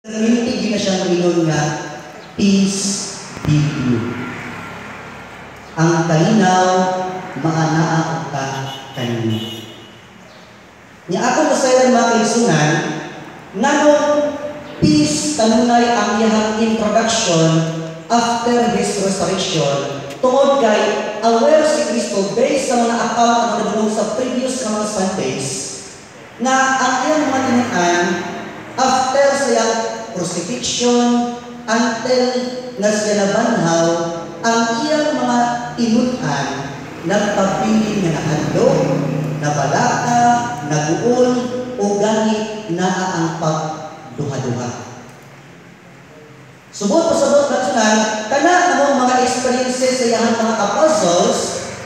Mintig na siya ng nga, peace be with you. Ang kalinaw, maanaa ka kanino. Niya ako nasayang mga kaigsunan, nanong peace kanunay ang iyahang introduction after His resurrection, tungod kay aware si Kristo based sa mga account na nabulong sa previous na mga Sundays, na ang iyang mga tinuan after sa iyang crucifixion until na siya nabanhaw, ang iyang mga tinuan nagpabilin nga nakadlok, nabalaka, naguol, o gani na ang pagduha-duha. Subot na sunan, kana namong mga experiences sa iyang mga apostles,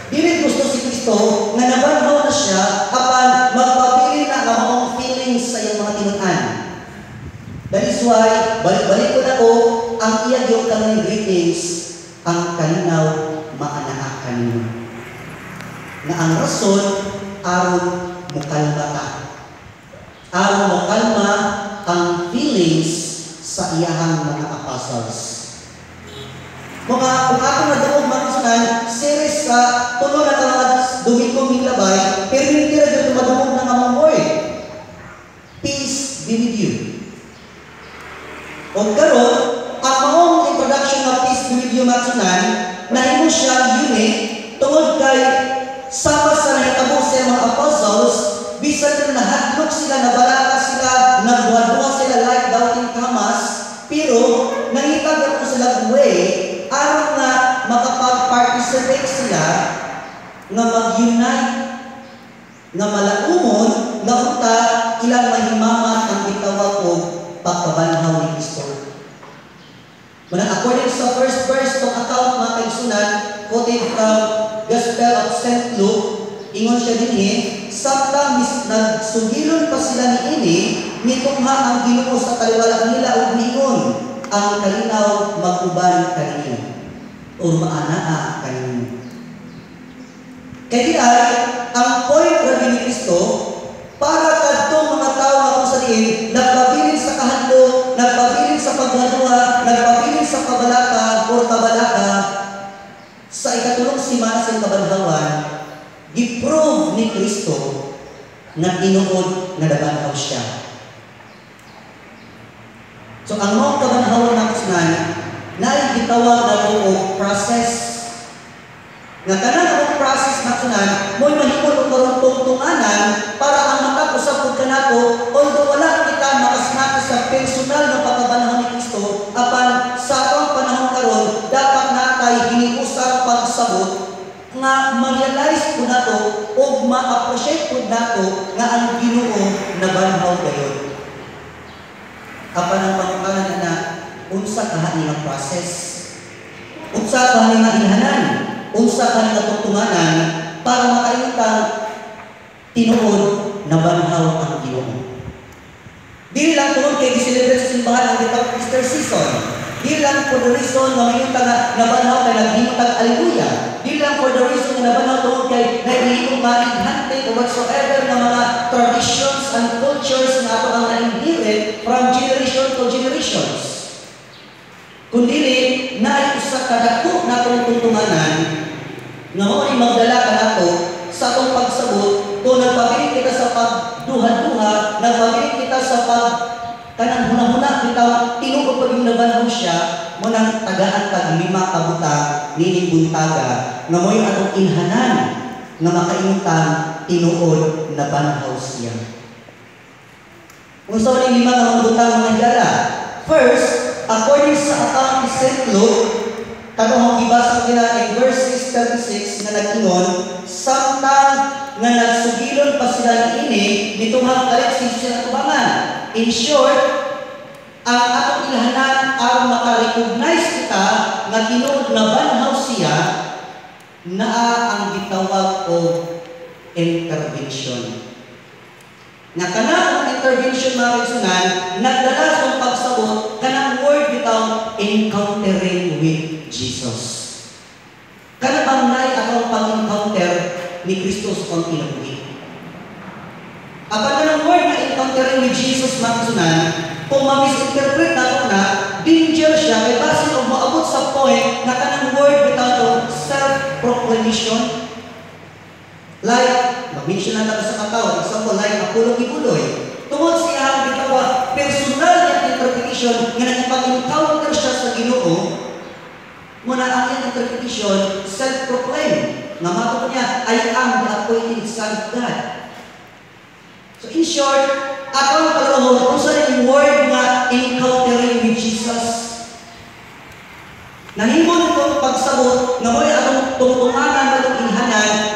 dili gusto si Kristo nga nabanhaw na siya apan magpabilin na ang mga feelings sa iyang mga tinuan. That is why, balik-balik ko na ko, ang iyang yung kanilang greetings, ang kalinaw, maanaa kanino. Na ang rason, aron mukalma ka. Aron mukalma ang feelings sa iyahang mga apostles. Kung ako naduog mga series sa tulo na mga Domingo Milabay, pero hindi na dito maduog ng amang word. Peace be with you. O karon, ang maong introduction ng peace be with you matsunan, nahimo siya unit tungod kay sama sa nahitabo sa mga apostles, bisan na nahadlok sila, nabalaka sila, nagduha-duha sila like doubting Thomas, pero nangitag ako sila way aron nga makapag-participate sila nga mag-unite, nga malaumon, nga unta ilang mahimamat ang bitawag ko pagkabanhaw ni Kristo. According sa first verse ng account mga kaigsunan, quoted from Gospel of St. Luke, ingon siya dinhi, samtang nagsugilon pa sila ni ini, mitungha ang Ginoo sa kaliwala nila ug niingon, ang kalinaw mag-uban kanino o maanaa kanino. Kaya di ay, ang point rabi ni Kristo, para kadtong mga tao nga kung saliin, nagpabilin sa kahadlo, nagpabilin sa paghaduha, nagpabilin sa kabalaka o kabalaka, sa ikatulong simana sa kabanhawan, giprove ni Kristo na tinuod na nabanhaw siya. So, ang mga kabanhawan na kusnan, na gitawag na o process. Nga tanan ang process na kusnan, mo'y mahimon o karong-tungtunganan para ang matag-usap po ka nato, although wala kita makasnati sa personal na pagkabanhaw ni Kristo, apan sa atong panahon karon dapat natay hiniusap pagsabot nga ma-realize po nato o ma-appreciate po nato nga ang Ginoo nabanhaw gayon. Apan ang pangutanan na unsa kahani nga process, unsa kahani nga ilhanan, unsa kahani nga tungtunganan para makaimutang tinuod nabanhaw ang Ginoo. Dili lang tungod kay gi-celebrate sa simbahan ang gitawag Easter season. Dili lang for the reason nga mayunta nga nabanhaw kay naghimutang alleluia. Dili lang for the reason nga nabanhaw tungod kay naghihimong maighante o whatsoever nga mga traditions and cultures na ato ang na-inherit from generation to generations. Kundili, naay usa ka dako natong tungtunganan nga mao ni magdala ka nato sa atong pagsabot kung nagpabilin kita sa pagduha-duha, nagpabilin kita sa kanang huna-huna bitaw tinuod pag yung nabanhaw siya, mo nang tagaan tag 5 kabuta nining buntaga nga mo'y atong inhanan nga makaimutang tinuod nabanhaw siya. Unsa man yung 5 nga butang mga higala? First, according sa account ni St. Luke, katong gibasa nila in verses 36 na nag-ingon, samtang nga nagsugilon pa sila ni ini, nitungha kalit sila tubangan. In short, ang atong ilhanan aron maka-recognize kita nga tinuod na banhaw siya, naa ang gitawag o intervention. Nga kanang intervention mga kaigsunan, nagdala sa pagsabot kanang word bitaw encountering with Jesus. Kana bang nay atong pag-encounter ni Kristo sa panginabuhi. Apan kanang word na encountering with Jesus mga kaigsunan, Kung ma-misinterpret nato na, danger siya, kay base o maabot sa point na kanang word without self-proclamation. Like, mag-mention na natin sa kataw, example, like Apollo Kibuloy. Tungod siya ang bitawa, personal na interpretation nga nakipag-encounter siya sa Ginoo, muna ang iyang interpretation, self-proclaim. Nga mato niya, I am the appointed Son of God. So in short, ako ang pagkahon, kung saan yung word nga encountering with Jesus. Nahimon itong pagsabot, na mo'y atong tungtunganan na itong inhanan,